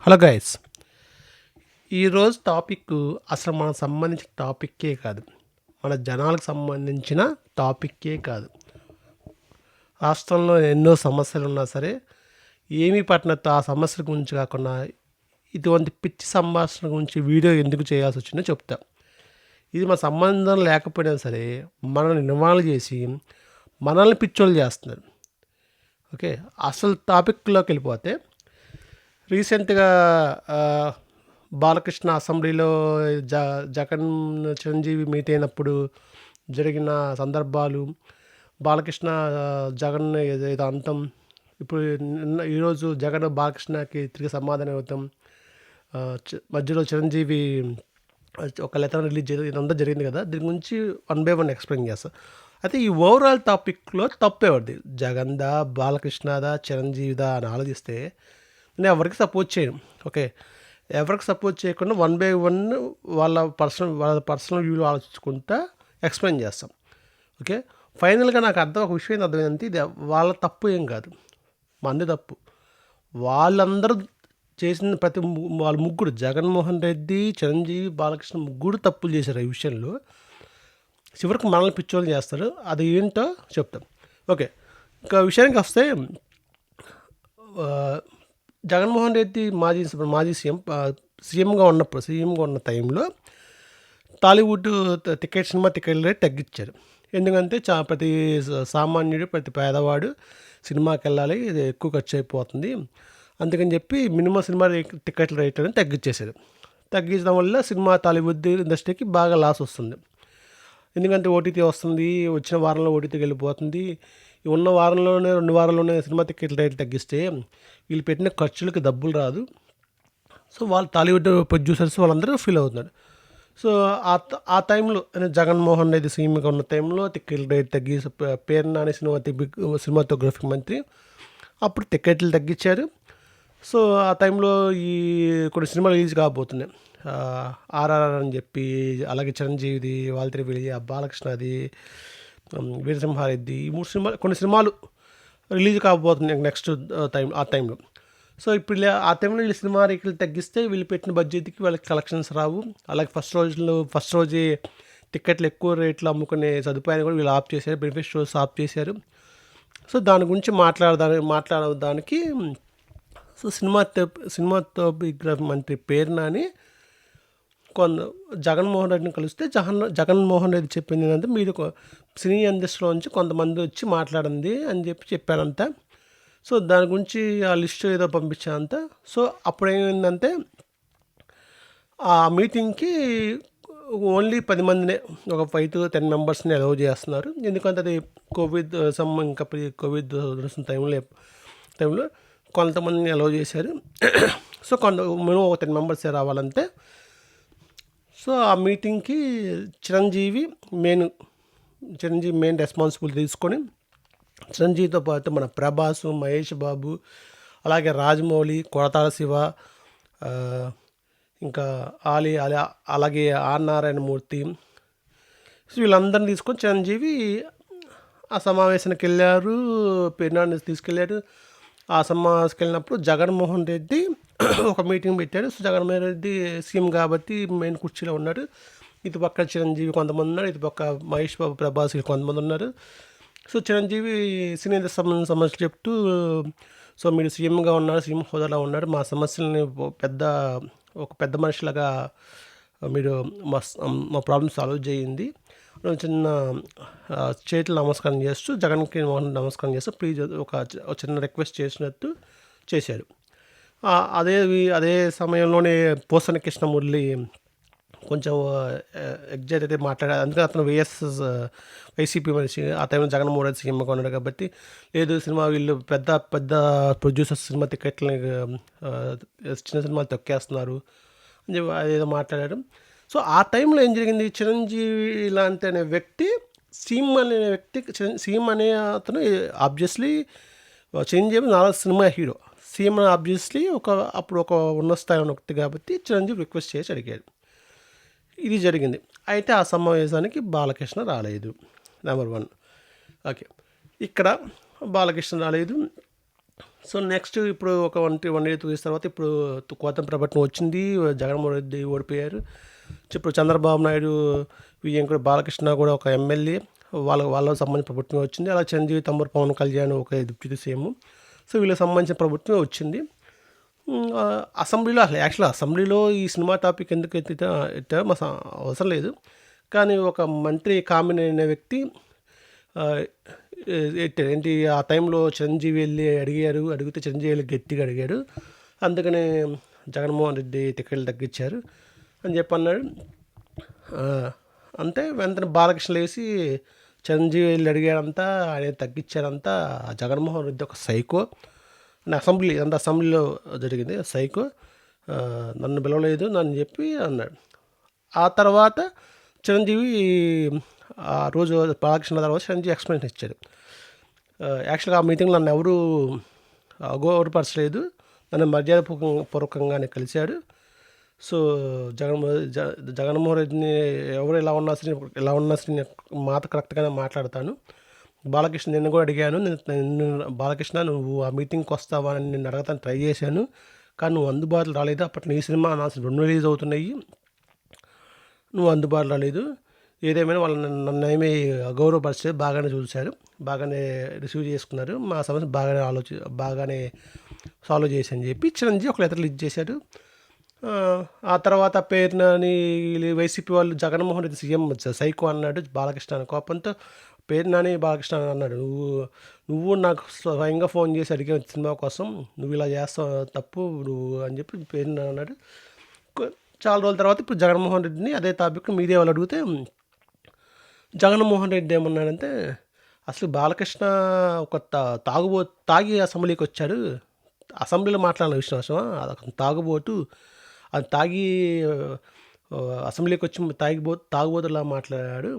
Hello guys, ఈరోజు topic అసలు మనకు సంబంధించిన టాపిక్కే కాదు, మన జనాలకు సంబంధించిన టాపిక్కే కాదు. రాష్ట్రంలో ఎన్నో సమస్యలు ఉన్నా సరే ఏమీ పట్టినట్టు ఆ సమస్యల గురించి కాకుండా ఇటువంటి పిచ్చి సంభాషణ గురించి వీడియో ఎందుకు చేయాల్సి వచ్చిందో చెప్తా. ఇది మన సంబంధం లేకపోయినా సరే మనల్ని ఇన్వాల్వ్ చేసి మనల్ని పిచ్చోళ్ళు చేస్తున్నారు. ఓకే, అసలు టాపిక్లోకి వెళ్ళిపోతే రీసెంట్గా బాలకృష్ణ అసెంబ్లీలో జ జగన్ చిరంజీవి మీట్ అయినప్పుడు జరిగిన సందర్భాలు, బాలకృష్ణ జగన్ ఏదో అంతం, ఇప్పుడు ఈరోజు జగన్ బాలకృష్ణకి తిరిగి సమాధానం అవుతాం, మధ్యలో చిరంజీవి ఒక లెటర్ రిలీజ్ చేయడం, ఇదంతా జరిగింది కదా. దీని గురించి వన్ బై వన్ ఎక్స్ప్లెయిన్ చేస్తాను. అయితే ఈ ఓవరాల్ టాపిక్లో తప్పు ఎవరిది, జగన్దా, బాలకృష్ణదా, చిరంజీవిదా అని ఆలోచిస్తే నేను ఎవరికి సపోర్ట్ చేయను. ఓకే, ఎవరికి సపోర్ట్ చేయకుండా వన్ బై వన్ వాళ్ళ పర్సనల్ వ్యూలో ఆలోచించుకుంటా ఎక్స్ప్లెయిన్ చేస్తాం. ఓకే, ఫైనల్గా నాకు ఒక విషయం అర్థమైందంటే ఇది వాళ్ళ తప్పు ఏం కాదు, మంది తప్పు. వాళ్ళందరూ చేసిన వాళ్ళ ముగ్గురు, జగన్మోహన్ రెడ్డి, చిరంజీవి, బాలకృష్ణ ముగ్గురు తప్పులు చేశారు ఈ విషయంలో. చివరికి మనల్ని పిచ్చోళ్ళు చేస్తారు. అది ఏంటో చెప్తాం. ఓకే, ఇంకా విషయానికి వస్తే జగన్మోహన్ రెడ్డి మాజీ సీఎంగా ఉన్న టైంలో టాలీవుడ్ సినిమా టికెట్ రేట్ తగ్గించారు. ఎందుకంటే ప్రతి సామాన్యుడు, ప్రతి పేదవాడు సినిమాకి వెళ్ళాలి, ఇది ఎక్కువ ఖర్చు అయిపోతుంది, అందుకని చెప్పి మినిమం సినిమా టికెట్ల రేట్ అనేది తగ్గించేశారు. తగ్గించడం వల్ల టాలీవుడ్ ఇండస్ట్రీకి బాగా లాస్ వస్తుంది. ఎందుకంటే ఓటీటీ వస్తుంది, వచ్చిన వారంలో ఓటీటీకి వెళ్ళిపోతుంది. ఉన్న వారంలోనే 2 వారాల్లోనే సినిమా టికెట్ల రేట్లు తగ్గిస్తే వీళ్ళు పెట్టిన ఖర్చులకు డబ్బులు రాదు. సో వాళ్ళు టాలీవుడ్ ప్రొడ్యూసర్స్ వాళ్ళందరూ ఫీల్ అవుతున్నారు. సో ఆ టైంలో జగన్మోహన్ రెడ్డి సీఎంగా ఉన్న టైంలో టికెట్ల రేట్ తగ్గి పేరు నాని సినిమాటోగ్రఫీ మంత్రి అప్పుడు టికెట్లు తగ్గించారు. సో ఆ టైంలో ఈ కొన్ని సినిమాలు రిలీజ్ కాబోతున్నాయి. ఆర్ఆర్ఆర్ అని చెప్పి, అలాగే చిరంజీవిది, వాల్తేరు వీరయ్య, బాలకృష్ణది, వీరసింహారెడ్డి, ఈ 3 కొన్ని సినిమాలు రిలీజ్ కాబోతున్నాయి నెక్స్ట్ ఆ టైంలో. సో ఇప్పుడు ఆ టైంలో వీళ్ళు సినిమా రేట్లు తగ్గిస్తే వీళ్ళు పెట్టిన బడ్జెట్కి వాళ్ళకి కలెక్షన్స్ రావు. అలాగే ఫస్ట్ రోజే టికెట్లు ఎక్కువ రేట్లు అమ్ముకునే సదుపాయాన్ని కూడా వీళ్ళు ఆఫ్ చేశారు, బెనిఫిట్ షోస్ ఆఫ్ చేశారు. సో దాని గురించి మాట్లాడడానికి సో సినిమాటోగ్రఫీ మంత్రి పేరు నాని జగన్మోహన్ రెడ్డిని కలిస్తే జగన్మోహన్ రెడ్డి చెప్పింది ఏంటంటే, మీరు సినీ ఇండస్ట్రీలో నుంచి కొంతమంది వచ్చి మాట్లాడింది అని చెప్పారంట. సో దాని గురించి ఆ లిస్ట్ ఏదో పంపించానంట. సో అప్పుడు ఏమైందంటే ఆ మీటింగ్కి ఓన్లీ 10 మందినే, ఒక 5 to 10 మెంబర్స్ని అలౌ చేస్తున్నారు. ఎందుకంటే అది కోవిడ్ ఇంకా కోవిడ్ టైంలో కొంతమందిని అలౌ చేశారు. సో మినిమం ఒక 10 మెంబర్సే రావాలంటే. సో ఆ మీటింగ్కి చిరంజీవి మెయిన్ రెస్పాన్సిబిలిటీ తీసుకొని, చిరంజీవితో పాటు మన ప్రభాస్, మహేష్ బాబు, అలాగే రాజమౌళి, కొరటాల శివ, ఇంకా అలాగే ఆర్ నారాయణమూర్తి, సో వీళ్ళందరినీ తీసుకొని చిరంజీవి ఆ సమావేశానికి వెళ్ళారు. పేరునాని తీసుకెళ్ళాడు. ఆ సమావేశానికి వెళ్ళినప్పుడు జగన్మోహన్ రెడ్డి ఒక మీటింగ్ పెట్టాడు. సో జగన్మోహన్ రెడ్డి సీఎం కాబట్టి మెయిన్ కుర్చీలో ఉన్నాడు. ఇటు పక్క చిరంజీవి కొంతమంది ఉన్నారు, ఇటు పక్క మహేష్ బాబు, ప్రభాస్ కొంతమంది ఉన్నారు. సో చిరంజీవి సినీ సమస్యలు చెప్తూ, సో మీరు సీఎంగా ఉన్నారు, సీఎం హోదాలో ఉన్నారు, మా సమస్యలని ఒక పెద్ద మనిషిలాగా మీరు మా ప్రాబ్లమ్ సాల్వ్ చేయండి, చిన్న చేతులు నమస్కారం చేస్తూ, జగన్కి నమస్కారం చేస్తూ ప్లీజ్ ఒక చిన్న రిక్వెస్ట్ చేసినట్టు చేశారు. అదే సమయంలోనే పోసన కృష్ణమురళి కొంచెం ఎగ్జైట్ అయితే మాట్లాడారు. అందుకని అతను వైసీపీ మనిషి, ఆ టైంలో జగన్మోహన్ రెడ్డి సీఎంగా ఉన్నాడు కాబట్టి, లేదు సినిమా వీళ్ళు పెద్ద ప్రొడ్యూసర్స్ సినిమా టికెట్లని చిన్న సినిమాలు తొక్కేస్తున్నారు అని చెప్పి అదేదో మాట్లాడారు. సో ఆ టైంలో ఏం జరిగింది, చిరంజీవి అనే వ్యక్తి, సీఎం అనే అతను obviously Chiranjeevi 4 cinema hero, CM obviously అప్పుడు ఒక ఉన్న స్థాయి ఉన్న వ్యక్తి కాబట్టి చిరంజీవి రిక్వెస్ట్ చేసి అడిగాడు. ఇది జరిగింది. అయితే ఆ సమావేశానికి బాలకృష్ణ రాలేదు, నెంబర్ 1. ఓకే, ఇక్కడ బాలకృష్ణ రాలేదు. సో, నెక్స్ట్ ఇప్పుడు ఒక 1 ఇయర్, 2 ఇయర్స్ తర్వాత ఇప్పుడు కొత్త ప్రభుత్వం వచ్చింది. జగన్మోహన్ రెడ్డి ఓడిపోయారు. ఇప్పుడు చంద్రబాబు నాయుడు, వియ్యంకుడి బాలకృష్ణ కూడా ఒక ఎమ్మెల్యే. వాళ్ళకి సంబంధించిన ప్రభుత్వం వచ్చింది. అలా చిరంజీవి తమ్ముడు పవన్ కళ్యాణ్ ఒక డిప్యూటీ సీఎం. సో, వీళ్ళకి సంబంధించిన ప్రభుత్వం వచ్చింది. అసెంబ్లీలో అసెంబ్లీలో ఈ సినిమా టాపిక్ ఎందుకు ఎత్తారో అవసరం లేదు. కానీ ఒక మంత్రి కామినేని అనే వ్యక్తి ఎట్టారు. ఏంటి, ఆ టైంలో చిరంజీవి వెళ్ళి అడిగితే చిరంజీవి వెళ్ళి గట్టిగా అడిగాడు. అందుకని జగన్మోహన్ రెడ్డి టికెట్లు తగ్గించారు అని చెప్పి అన్నాడు. అంటే వెంటనే బాలకృష్ణ లేసి చిరంజీవి వెళ్ళి అడిగాడంతా, ఆయన తగ్గించారంతా. జగన్మోహన్ రెడ్డి ఒక సైకో అని అసెంబ్లీలో జరిగింది. సైకో నన్ను పిలవలేదు నన్ను చెప్పి అన్నాడు. ఆ తర్వాత చిరంజీవి ఆ రోజు బాలకృష్ణ తర్వాత చిరంజీవి ఎక్స్ప్లెనేషన్ ఇచ్చాడు. యాక్చువల్గా ఆ మీటింగ్లో నన్ను ఎవరు అగౌరవపరచలేదు, నన్ను మర్యాద పూర్వకంగానే కలిశాడు. సో, జగన్మోహన్ రెడ్డిని ఎవరు ఎలా ఉన్నా సరే మాట కరెక్ట్గానే మాట్లాడతాను. బాలకృష్ణ నిన్ను కూడా అడిగాను, బాలకృష్ణ నువ్వు ఆ మీటింగ్కి వస్తావా అని నిన్ను అడగతాను ట్రై చేశాను, కానీ నువ్వు అందుబాటులో రాలేదు. అప్పట్లో నీ సినిమా నా 2 రిలీజ్ అవుతున్నాయి, నువ్వు అందుబాటులో రాలేదు. ఏదేమైనా వాళ్ళు నన్ను ఏమీ గౌరవపరిచారు, బాగానే చూశారు, బాగానే రిసీవ్ చేసుకున్నారు, మా సమస్య బాగానే సాల్వ్ చేసి అని చెప్పి చిరంజీవి ఒక లెటర్ రిలీజ్ చేశాడు. ఆ తర్వాత పేర్నాని వైసీపీ వాళ్ళు జగన్మోహన్ రెడ్డి సీఎం సైకో అన్నాడు బాలకృష్ణ అని కోపంతో. పేర్నాని బాలకృష్ణ అన్నాడు, నువ్వు నాకు స్వయంగా ఫోన్ చేసి అడిగావు సినిమా కోసం, నువ్వు ఇలా చేస్తావు తప్పు నువ్వు అని చెప్పి పేర్నాని అన్నాడు. చాలా రోజుల తర్వాత ఇప్పుడు జగన్మోహన్ రెడ్డిని అదే టాపిక్ మీడియా వాళ్ళు అడిగితే జగన్మోహన్ రెడ్డి ఏమన్నాడంటే, అసలు బాలకృష్ణ ఒక తాగి అసెంబ్లీకి వచ్చాడు, అసెంబ్లీలో మాట్లాడిన విషయం అది తాగుబోతు, అది తాగి అసెంబ్లీకి వచ్చి తాగుబోతులా మాట్లాడాడు,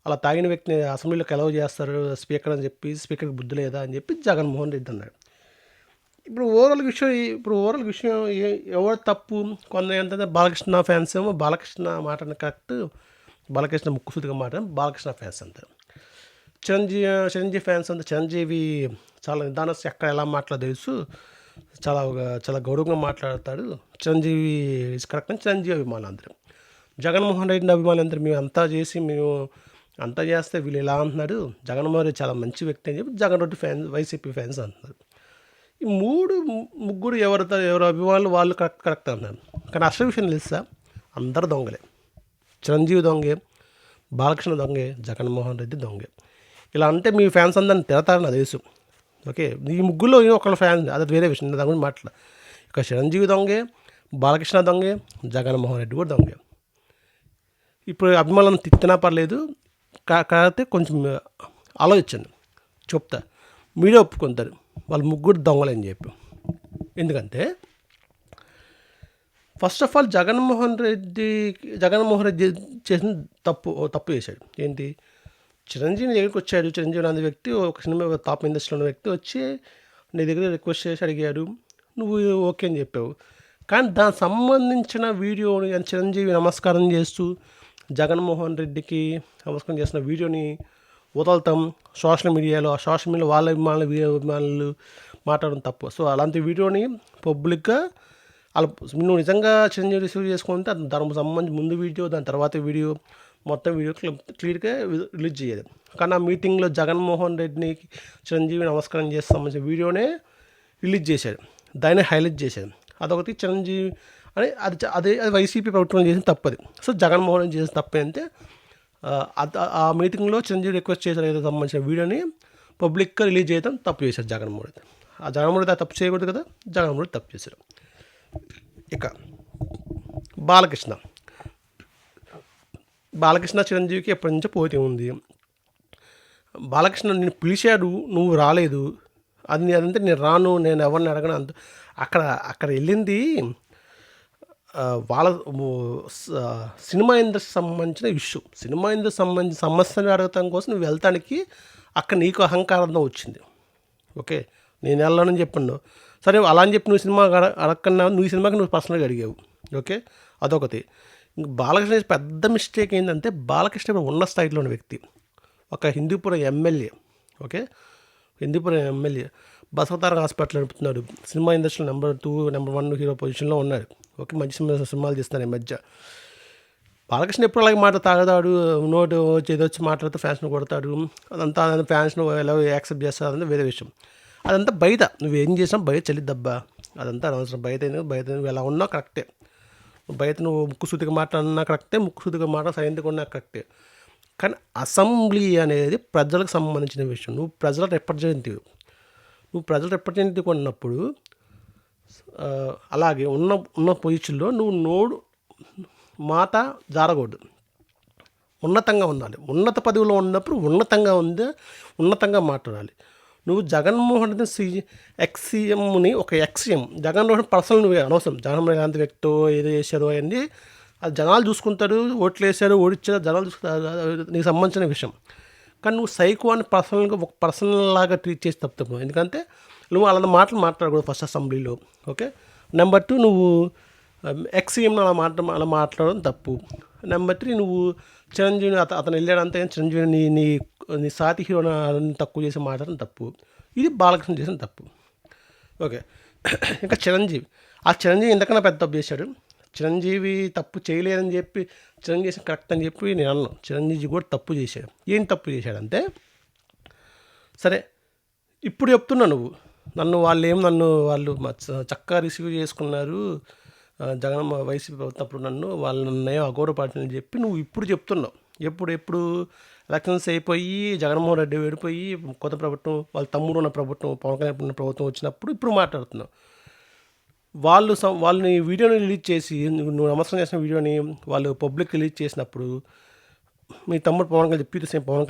అలా తాగిన వ్యక్తిని అసెంబ్లీలోకి ఎలవ్ చేస్తారు స్పీకర్ అని చెప్పి, స్పీకర్కి బుద్ధి లేదా అని చెప్పి జగన్మోహన్ రెడ్డి అన్నాడు. ఇప్పుడు ఓవరాల్ విషయం ఎవరు తప్పు? కొందరు ఏంటంటే బాలకృష్ణ ఫ్యాన్స్ ఏమో బాలకృష్ణ మాటని కరెక్ట్, బాలకృష్ణ ముక్కుసూటిగా మాట బాలకృష్ణ ఫ్యాన్స్ అంటారు. చిరంజీవి ఫ్యాన్స్ అంతా చిరంజీవి చాలా నిదానస్ ఎక్కడ ఎలా మాట్లాడో తెలుసు, చాలా గౌరవంగా మాట్లాడతాడు, చిరంజీవి ఇస్ కరెక్ట్ అని చిరంజీవి అభిమానులు అందరూ. జగన్మోహన్ రెడ్డి అభిమానులు అందరూ మేము అంతా చేస్తే వీళ్ళు ఇలా అంటున్నాడు, జగన్మోహన్ రెడ్డి చాలా మంచి వ్యక్తి అని చెప్పి Jagan Reddy fans, YCP fans అంటున్నారు. ఈ ముగ్గురు ఎవరు అభిమానులు వాళ్ళు కరెక్ట్ అన్నారు. కానీ అసలు విషయం తెలుసా, అందరు దొంగలే. చిరంజీవి దొంగే, బాలకృష్ణ దొంగే, జగన్మోహన్ రెడ్డి దొంగే. ఇలా అంటే మీ ఫ్యాన్స్ అందరిని తిడతారని నాకు తెలుసు. ఓకే, ఈ ముగ్గురులో ఒకళ్ళ ఫ్యాన్, అది వేరే విషయం, దాని గురించి మాట్లాడ. ఇక చిరంజీవి దొంగే, బాలకృష్ణ దొంగే, జగన్మోహన్ రెడ్డి కూడా దొంగే. ఇప్పుడు అభిమానులను తిట్టినా పర్లేదు, కాకపోతే కొంచెం ఆలోచించండి, చెప్తా, మీడియా ఒప్పుకుంటారు వాళ్ళు ముగ్గురు దొంగలని చెప్పి. ఎందుకంటే first of all Jaganmohan Reddy చేసిన తప్పు చేశాడు. ఏంటి, చిరంజీవి దగ్గరికి వచ్చాడు, చిరంజీవి అనే వ్యక్తి ఒక సినిమా టాప్ ఇండస్ట్రీలో ఉన్న వ్యక్తి వచ్చి నీ దగ్గర రిక్వెస్ట్ చేసి అడిగాడు, నువ్వు ఓకే అని చెప్పావు. కానీ దానికి సంబంధించిన వీడియోని చిరంజీవి నమస్కారం చేస్తూ జగన్మోహన్ రెడ్డికి నమస్కారం చేసిన వీడియోని వదలటం సోషల్ మీడియాలో వాళ్ళ అభిమానులు మాట్లాడడం తప్పు. సో అలాంటి వీడియోని పబ్లిక్గా నువ్వు నిజంగా చిరంజీవి రిసీవ్ చేసుకుంటే దానికి సంబంధించి ముందు వీడియో, దాని తర్వాత వీడియో, మొత్తం వీడియో క్లియర్గా రిలీజ్ చేయాలి. కానీ ఆ మీటింగ్లో జగన్మోహన్ రెడ్డిని చిరంజీవి నమస్కారం చేసి సంబంధించిన వీడియోనే రిలీజ్ చేశాడు, దాన్ని హైలైట్ చేశాడు. అదొకటి చిరంజీవి అని అది వైసీపీ ప్రభుత్వం చేసిన తప్పది. సో జగన్మోహన్ రెడ్డి చేసిన తప్పే అంటే ఆ మీటింగ్లో చిరంజీవి రిక్వెస్ట్ చేశారు ఏదో సంబంధించిన వీడియోని పబ్లిక్గా రిలీజ్ చేయడం తప్పు చేశారు జగన్మోహన్ రెడ్డి. ఆ జగన్మోహన్ రెడ్డి తప్పు చేయకూడదు కదా, జగన్మోహన్ రెడ్డి తప్పు చేశారు. ఇక బాలకృష్ణ చిరంజీవికి ఎప్పటి నుంచో పోటీ ఉంది. బాలకృష్ణ నేను పిలిచాడు, నువ్వు రాలేదు, అదంటే నేను రాను, నేను ఎవరిని అడగను అంత. అక్కడ వెళ్ళింది వాళ్ళ సినిమా ఇండస్ట్రీకి సంబంధించిన ఇష్యూ, సినిమా ఇండస్ట్రీ సంబంధించిన సమస్యను అడగటం కోసం నువ్వు వెళ్తానికి అక్కడ నీకు అహంకారం వచ్చింది. ఓకే, నేను వెళ్ళానని చెప్పాను, సరే అలా అని చెప్పి నువ్వు సినిమా అడగకన్నా నువ్వు ఈ సినిమాకి నువ్వు పర్సనల్గా అడిగావు. ఓకే, అదొకటి. బాలకృష్ణ పెద్ద మిస్టేక్ ఏంటంటే బాలకృష్ణ ఇప్పుడు ఉన్న స్థాయిలో ఉన్న వ్యక్తి, ఒక Hindupuram MLA. Okay, Hindupuram MLA Basavataraka hospital నడుపుతున్నాడు. సినిమా ఇండస్ట్రీలో నెంబర్ 2, నెంబర్ 1 హీరో పొజిషన్లో ఉన్నాడు. ఓకే, మంచి సినిమాలు తీస్తున్నాడు ఈ మధ్య. బాలకృష్ణ ఎప్పుడు అలాగే మాట తాగదాడు, నోటు ఏదొచ్చి మాట్లాడితే ఫ్యాన్స్ని కొడతాడు, అదంతా ఫ్యాన్స్ను ఎలా యాక్సెప్ట్ చేస్తారు అదంతా వేరే విషయం. అదంతా బయట నువ్వేం చేసినా బయట చెల్లిద్దబ్బా, అదంతా అనవసరం. బయట నువ్వు ఎలా ఉన్నా కరెక్టే, బయట నువ్వు ముక్కుసూతిగా మాట్లాడినా కరెక్టే, ముక్కుసూతిగా సైలెంట్గా ఉన్నా కరెక్టే. కానీ అసెంబ్లీ అనేది ప్రజలకు సంబంధించిన విషయం. నువ్వు ప్రజల రిప్రజెంటేటివ్ ఉన్నప్పుడు అలాగే ఉన్న పొజిషన్లో నువ్వు మాట జారకూడదు, ఉన్నతంగా ఉండాలి. ఉన్నత పదవిలో ఉన్నప్పుడు ఉన్నతంగా మాట్లాడాలి. నువ్వు జగన్మోహన్ రెడ్డి ఎక్స్సీఎంని ఒక ఎక్స్సీఎం, జగన్మోహన్ పర్సనల్ నువ్వే అనవసరం. జగన్మోహన్ ఎలాంటి వ్యక్తో ఏదో చేశారో అవన్నీ అది జనాలు చూసుకుంటారు. ఓట్లు వేసారు, ఓడిచ్చారు, జనాలు చూసుకుంటారు, నీకు సంబంధించిన విషయం. కానీ నువ్వు సైకో అని ఒక పర్సనల్ లాగా ట్రీట్ చేసి తప్పు. ఎందుకంటే నువ్వు అలాంటి మాటలు మాట్లాడకూడదు ఫస్ట్ అసెంబ్లీలో. ఓకే, నెంబర్ 2 నువ్వు ఎక్స్సీఎంని అలా మాట్లాడడం తప్పు. నెంబర్ 3 నువ్వు చిరంజీవిని అతను వెళ్ళాడంతే చిరంజీవిని నీ సాటి హీరోని తక్కువ చేసి మాట్లాడడం తప్పు. ఇది బాలకృష్ణ చేసిన తప్పు. ఓకే, ఇంకా చిరంజీవి ఎంతకన్నా పెద్ద తప్పు చేశాడు. చిరంజీవి తప్పు చేయలేదని చెప్పి చిరంజీవి చేసిన కరెక్ట్ అని చెప్పి నేను అన్నాను. చిరంజీవి కూడా తప్పు చేశాడు. ఏం తప్పు చేశాడంటే, సరే ఇప్పుడు చెప్తున్నా, వాళ్ళు చక్కగా రిసీవ్ చేసుకున్నారు, జగన్ వైసీపీ ప్రభుత్వం నన్ను అగౌరవపడుతుందని చెప్పి నువ్వు ఇప్పుడు చెప్తున్నావు. ఎప్పుడు ఎలక్షన్స్ అయిపోయి జగన్మోహన్ రెడ్డి వెళ్ళిపోయి కొత్త ప్రభుత్వం, వాళ్ళ తమ్ముడు ఉన్న ప్రభుత్వం, పవన్ కళ్యాణ్ ఉన్న ప్రభుత్వం వచ్చినప్పుడు ఇప్పుడు మాట్లాడుతున్నావు. వాళ్ళని వీడియోని రిలీజ్ చేసి, నువ్వు నమస్కారం చేసిన వీడియోని వాళ్ళు పబ్లిక్ రిలీజ్ చేసినప్పుడు మీ తమ్ముడు పవన్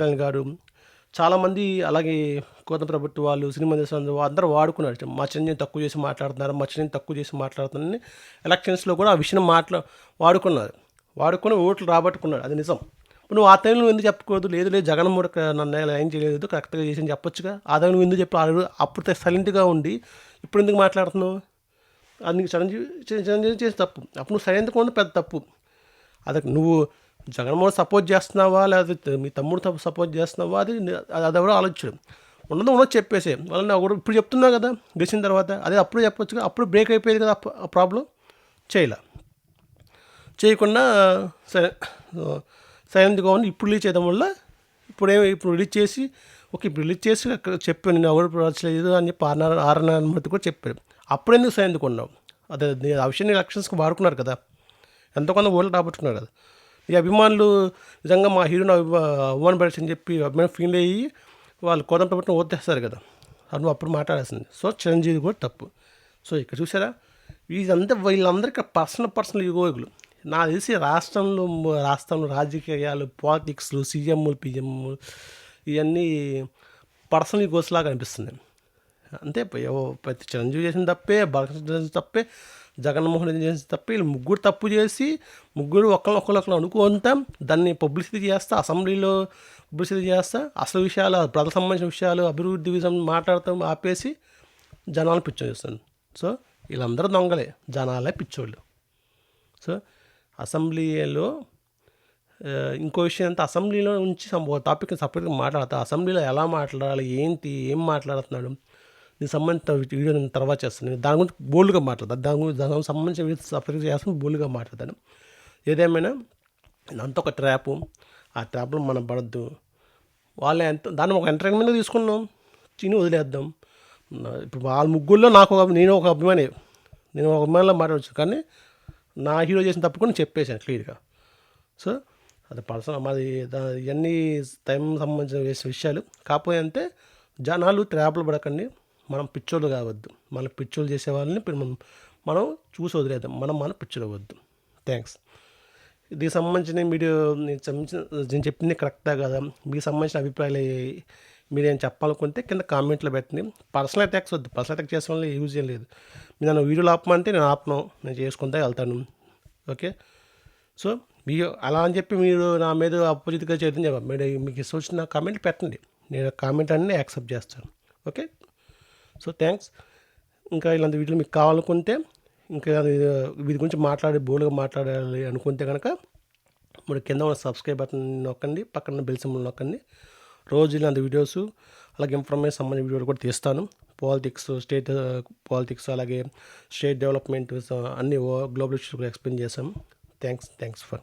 కళ్యాణ్ గారు, చాలామంది అలాగే కొత్త ప్రభుత్వం వాళ్ళు, సినిమా దేశాలు అందరూ వాడుకున్నారు. మా చిరంజీవి తక్కువ చేసి మాట్లాడుతున్నారని ఎలక్షన్స్లో కూడా ఆ విషయం వాడుకొని ఓట్లు రాబట్టుకున్నాడు. అది నిజం. నువ్వు ఆ టైంలో ఎందుకు చెప్పకూడదు? లేదు జగన్మోహన్ నన్ను ఏం చేయలేదు, కరెక్ట్గా చేసి అని చెప్పొచ్చుగా. ఆ టైం నువ్వు ఎందుకు చెప్పి అప్పుడు సైలెంట్గా ఉండి ఇప్పుడు ఎందుకు మాట్లాడుతున్నావు? అది నీకు చిరంజీవి చేసి తప్పు. అప్పుడు నువ్వు సైలెంట్గా ఉండి పెద్ద తప్పు. అదే నువ్వు జగన్మోహన్ సపోర్ట్ చేస్తున్నావా లేకపోతే మీ తమ్ముడు సపోర్ట్ చేస్తున్నావా, అది ఎవరో ఆలోచించడం. ఉన్నదో చెప్పేసే వాళ్ళని ఇప్పుడు చెప్తున్నావు కదా గెలిచిన తర్వాత. అదే అప్పుడు చెప్పొచ్చుగా, అప్పుడు బ్రేక్ అయిపోయేది కదా ఆ ప్రాబ్లం. చేయకుండా సైలెంట్గా ఉండి ఇప్పుడు రిలీజ్ చేయడం వల్ల ఇప్పుడు రిలీజ్ చేసి చెప్పాను నేను ఎవరు ప్రవర్తించలేదు అని చెప్పి 6 కూడా చెప్పాడు. అప్పుడు ఎందుకు సైలెంట్గా ఉన్నావు? అదే ఆ విషయాన్ని ఎలక్షన్స్కి వాడుకున్నారు కదా, ఎంతో కొంత ఓట్లు రాబట్టుకున్నారు కదా. ఈ అభిమానులు నిజంగా మా హీరోని అవమానపరిచి అని చెప్పి అభిమానులు ఫీల్ అయ్యి వాళ్ళు కొత్త ప్రభుత్వం ఓటేస్తారు కదా, అది నువ్వు అప్పుడు మాట్లాడాల్సింది. సో చిరంజీవి కూడా తప్పు. సో ఇక్కడ చూసారా, వీళ్ళందరికీ పర్సనల్ యుగోగులు. నాకు తెలిసి రాష్ట్రంలో రాజకీయాలు, పాలిటిక్స్లు, సీఎంలు, పిఎంలు ఇవన్నీ పర్సనల్ యుగోస్ లాగా అనిపిస్తుంది. అంతే, ప్రతి చిరంజీవి చేసిన తప్పే, బాలకృష్ణ చేసిన తప్పే, జగన్మోహన్ రెడ్డి చేసిన తప్పే. వీళ్ళు ముగ్గురు తప్పు చేసి ఒకళ్ళు అనుకుంటాం, దాన్ని పబ్లిసిటీ చేస్తా, అసెంబ్లీలో పబ్లిసిటీ చేస్తా, అసలు విషయాలు, ప్రజలకు సంబంధించిన విషయాలు, అభివృద్ధి విషయం మాట్లాడతాం ఆపేసి జనాలు పిచ్చోళ్ళు చేస్తాను. సో వీళ్ళందరూ దొంగలే, జనాలే పిచ్చోళ్ళు. సో అసెంబ్లీలో ఇంకో విషయం అంతా, అసెంబ్లీలో నుంచి టాపిక్ సపరేట్గా మాట్లాడతా, అసెంబ్లీలో ఎలా మాట్లాడాలి, ఏం మాట్లాడుతున్నాడు, దీనికి సంబంధించిన వీడియో నేను తర్వాత చేస్తాను. దాని గురించి బోల్డ్గా మాట్లాడతాను, దానికి సంబంధించిన వీడియో సపరేట్గా చేస్తాను, బోల్డ్గా మాట్లాడతాను. ఏదేమైనా అంత ఒక ట్రాపు, ఆ ట్రాప్లో మనం పడద్దు. దాన్ని ఒక ఎంటర్టైన్మెంట్గా తీసుకున్నాం, వదిలేద్దాం. ఇప్పుడు వాళ్ళ ముగ్గురులో నేను ఒక అభిమానిలో మాట్లాడవచ్చు, కానీ నా హీరో చేసిన తప్పు కూడా చెప్పేశాను క్లియర్గా. సో అది పర్సనల్, మాది ఇవన్నీ టైం సంబంధించిన విషయాలు. కాకపోతే అంటే జనాలు ట్రాప్లు పడకండి, మనం పిచ్చోళ్ళు కావద్దు. మన పిచ్చోళ్ళు చేసే వాళ్ళని మనం చూసి వదిలేద్దాం, మనం పిచ్చోళ్ళు అవ్వద్దు. థ్యాంక్స్. దీనికి సంబంధించిన వీడియో నేను చెప్పింది కరెక్టా కదా, మీకు సంబంధించిన అభిప్రాయాలు మీరేం చెప్పాలనుకుంటే కింద కామెంట్లో పెట్టండి. పర్సనల్ అటాక్స్ వద్దు, పర్సనల్ అటాక్ చేసిన వల్ల యూజ్ ఏం లేదు. మీరు నన్ను వీడియోలు ఆపమంటే నేను ఆపను, నేను చేసుకుంటే వెళ్తాను. ఓకే, సో అలా అని చెప్పి మీరు నా మీద అపోజిట్గా చేయడం మీరు మీకు వచ్చిన కామెంట్ పెట్టండి, నేను కామెంట్ అన్నీ యాక్సెప్ట్ చేస్తాను. Okay, so thanks. ఇంకా ఇలాంటి వీడియోలు మీకు కావాలనుకుంటే, ఇంకా వీటి గురించి బోల్డ్గా మాట్లాడాలి అనుకుంటే కనుక మీరు కింద ఉన్న సబ్స్క్రైబ్ బటన్ నొక్కండి, పక్కన బెల్ సింబల్ నొక్కండి. రోజు ఇలాంటి వీడియోస్ అలాగే ఇన్ఫర్మేషన్ సంబంధించిన వీడియోలు కూడా తీస్తాను. పాలిటిక్స్, స్టేట్ పాలిటిక్స్, అలాగే స్టేట్ డెవలప్మెంట్, అన్ని గ్లోబల్ ఇష్యూస్ కూడా ఎక్స్ప్లెయిన్ చేశాం. Thanks for